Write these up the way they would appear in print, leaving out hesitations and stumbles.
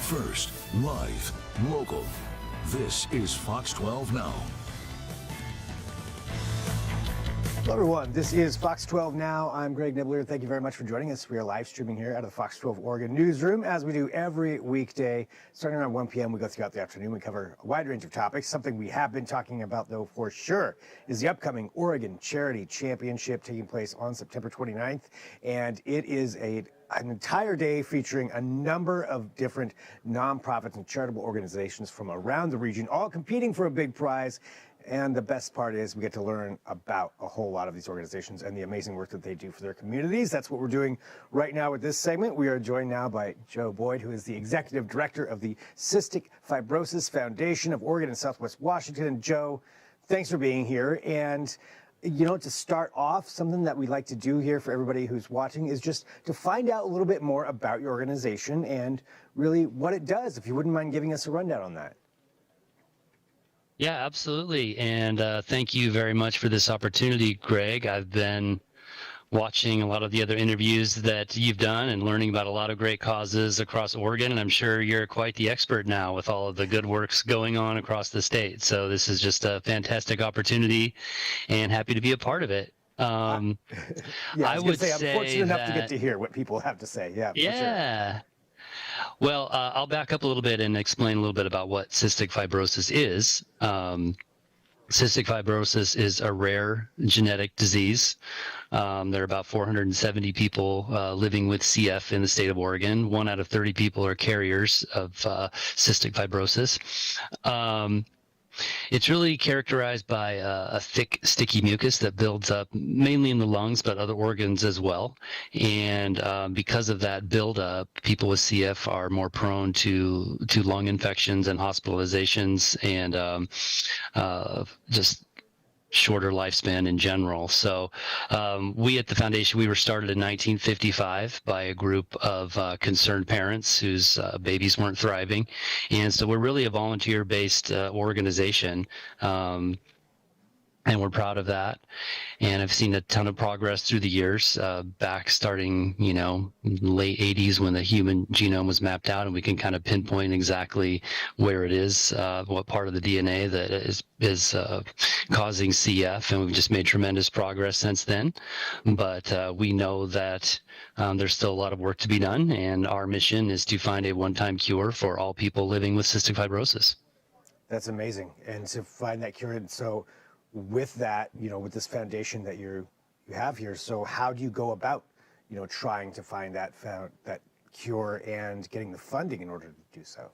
First, live, local. This is Fox 12 Now. Hello, everyone. This is Fox 12 Now. I'm Greg Nibbler. Thank you very much for joining us. We are live streaming here out of the Fox 12 Oregon newsroom, as we do every weekday. Starting around 1 p.m., we go throughout the afternoon. We cover a wide range of topics. Something we have been talking about, though, for sure, is the upcoming Oregon Charity Championship taking place on September 29th. And it is an entire day featuring a number of different nonprofits and charitable organizations from around the region, all competing for a big prize. And the best part is we get to learn about a whole lot of these organizations and the amazing work that they do for their communities. That's what we're doing right now with this segment. We are joined now by Joe Boyd, who is the Executive Director of the Cystic Fibrosis Foundation of Oregon and Southwest Washington. And Joe, thanks for being here. And you know, to start off, something that we like to do here for everybody who's watching is just to find out a little bit more about your organization and really what it does, if you wouldn't mind giving us a rundown on that. Yeah, absolutely. And thank you very much for this opportunity, Greg. I've been watching a lot of the other interviews that you've done and learning about a lot of great causes across Oregon. And I'm sure you're quite the expert now with all of the good works going on across the state. So this is just a fantastic opportunity and happy to be a part of it. I would say I'm fortunate enough to get to hear what people have to say. Yeah. Yeah. For sure. Well, I'll back up a little bit and explain a little bit about what cystic fibrosis is. Cystic fibrosis is a rare genetic disease. There are about 470 people living with CF in the state of Oregon. 1 out of 30 people are carriers of cystic fibrosis. It's really characterized by a thick, sticky mucus that builds up mainly in the lungs, but other organs as well. And because of that buildup, people with CF are more prone to lung infections and hospitalizations and just shorter lifespan in general. So we at the foundation, we were started in 1955 by a group of concerned parents whose babies weren't thriving. And so we're really a volunteer-based organization. And we're proud of that. And I've seen a ton of progress through the years, back starting, late 80s when the human genome was mapped out, and we can kind of pinpoint exactly where it is, what part of the DNA that is causing CF. And we've just made tremendous progress since then. But we know that there's still a lot of work to be done. And our mission is to find a one-time cure for all people living with cystic fibrosis. That's amazing. And to find that cure. And so with that, with this foundation that you have here, so how do you go about, trying to find that cure and getting the funding in order to do so?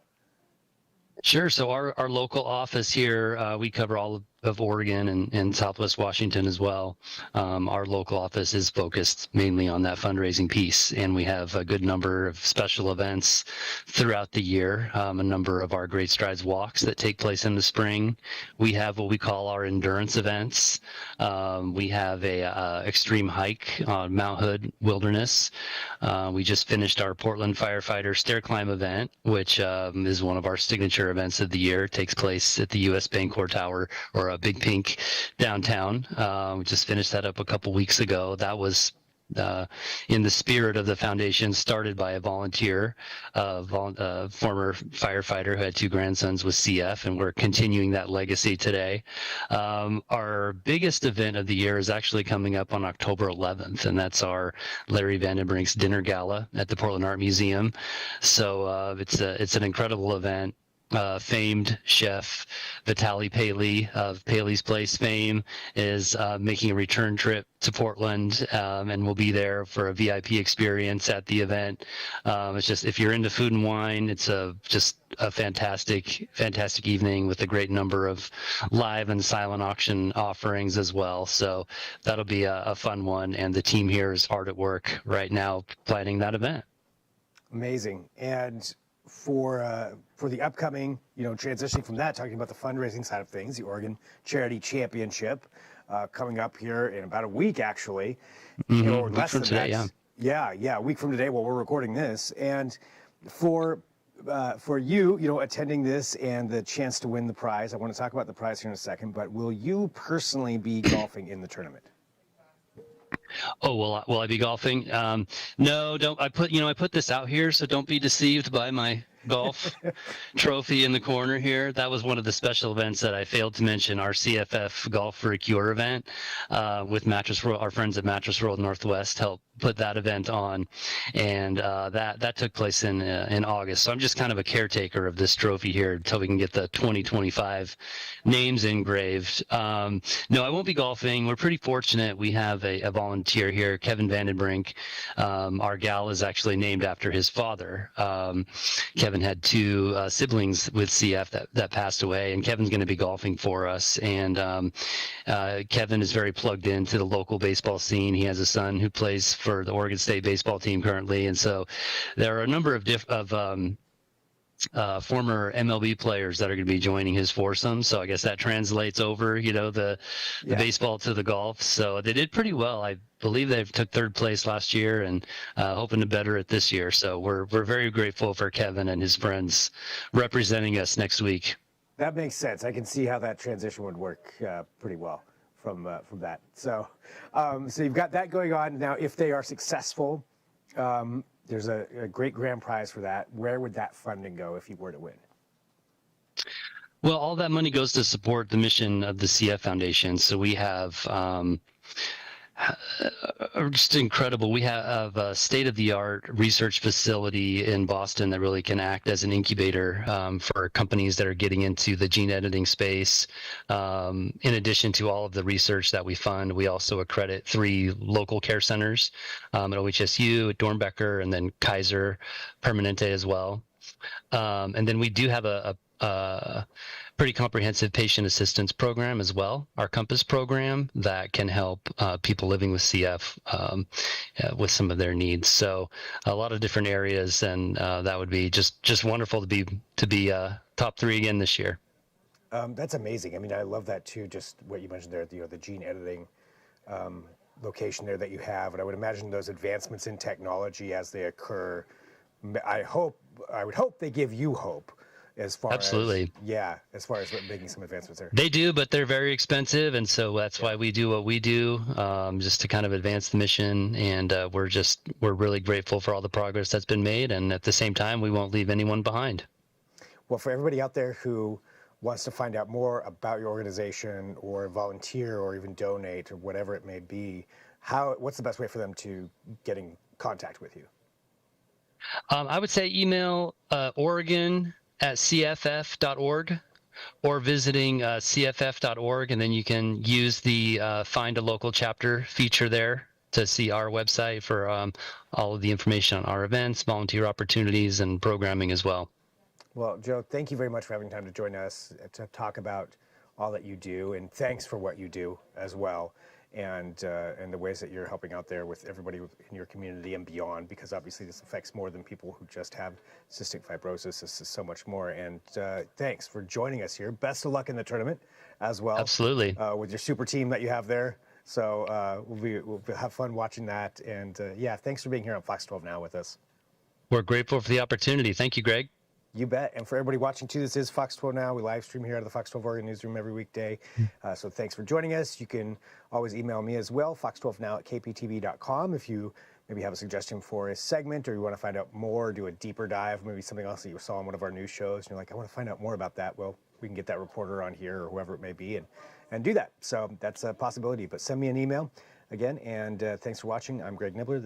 Sure. So our local office here, we cover all of Oregon and Southwest Washington as well. Our local office is focused mainly on that fundraising piece, and we have a good number of special events throughout the year, a number of our Great Strides walks that take place in the spring. We have what we call our endurance events. We have a extreme hike on Mount Hood Wilderness. We just finished our Portland Firefighter Stair Climb event, which is one of our signature events of the year. It takes place at the U.S. Bancorp Tower, or a Big Pink downtown. We just finished that up a couple weeks ago. That was in the spirit of the foundation, started by a volunteer, former firefighter who had 2 grandsons with CF, and we're continuing that legacy today. Our biggest event of the year is actually coming up on October 11th, and that's our Larry Vandenbrink's Dinner Gala at the Portland Art Museum. So it's an incredible event. Famed chef Vitaly Paley of Paley's Place fame is making a return trip to Portland, and we'll be there for a VIP experience at the event. It's just, if you're into food and wine, it's just a fantastic evening with a great number of live and silent auction offerings as well. So that'll be a fun one, and the team here is hard at work right now planning that event. Amazing. And for the upcoming, transitioning from that, talking about the fundraising side of things, the Oregon Charity Championship coming up here in about a week, actually. Or less than today, yeah, a week from today while we're recording this. And for you, attending this and the chance to win the prize, I want to talk about the prize here in a second, but will you personally be golfing in the tournament? Oh, will I be golfing? No, don't. I put this out here, so don't be deceived by my golf trophy in the corner here. That was one of the special events that I failed to mention. Our CFF Golf for a Cure event with Mattress World, our friends at Mattress World Northwest helped put that event on, and that took place in August. So I'm just kind of a caretaker of this trophy here until we can get the 2025 names engraved. No, I won't be golfing. We're pretty fortunate. We have a volunteer here, Kevin Vandenbrink. Our gal is actually named after his father. Kevin had two siblings with CF that passed away, and Kevin's going to be golfing for us. And Kevin is very plugged into the local baseball scene. He has a son who plays for the Oregon State baseball team currently, and so there are a number of former MLB players that are going to be joining his foursome. So I guess that translates over, the baseball to the golf. So they did pretty well. I believe they took third place last year, and hoping to better it this year. So we're very grateful for Kevin and his friends representing us next week. That makes sense. I can see how that transition would work pretty well from that. So you've got that going on now. If they are successful, there's a great grand prize for that. Where would that funding go if you were to win? Well, all that money goes to support the mission of the CF Foundation. So we have just incredible. We have a state-of-the-art research facility in Boston that really can act as an incubator for companies that are getting into the gene editing space. In addition to all of the research that we fund, we also accredit 3 local care centers at OHSU, at Dornbecker, and then Kaiser Permanente as well. And then we do have a pretty comprehensive patient assistance program as well, our Compass program that can help people living with CF with some of their needs. So a lot of different areas, and that would be just wonderful to be top 3 again this year. That's amazing. I mean, I love that too. Just what you mentioned there, the gene editing location there that you have, and I would imagine those advancements in technology as they occur. I would hope they give you hope. As far Absolutely. As far as making some advancements there. They do, but they're very expensive, and so that's why we do what we do, just to kind of advance the mission. And we're really grateful for all the progress that's been made, and at the same time, we won't leave anyone behind. Well, for everybody out there who wants to find out more about your organization, or volunteer, or even donate, or whatever it may be, what's the best way for them to get in contact with you? I would say email Oregon@cff.org, or visiting cff.org, and then you can use the Find a Local Chapter feature there to see our website for all of the information on our events, volunteer opportunities, and programming as well. Well, Joe, thank you very much for having time to join us to talk about all that you do, and thanks for what you do as well, and the ways that you're helping out there with everybody in your community and beyond, because obviously this affects more than people who just have cystic fibrosis. This is so much more, and thanks for joining us here. Best of luck in the tournament as well. Absolutely. With your super team that you have there. So we'll have fun watching that, and thanks for being here on Fox 12 Now with us. We're grateful for the opportunity. Thank you, Greg. You bet. And for everybody watching too, this is Fox 12 Now. We live stream here out of the Fox 12 Oregon newsroom every weekday. So thanks for joining us. You can always email me as well, fox12now@kptv.com, if you maybe have a suggestion for a segment, or you want to find out more, do a deeper dive, maybe something else that you saw on one of our news shows, and you're like, I want to find out more about that. Well, we can get that reporter on here, or whoever it may be, and do that. So that's a possibility. But send me an email again, and thanks for watching. I'm Greg Nibbler.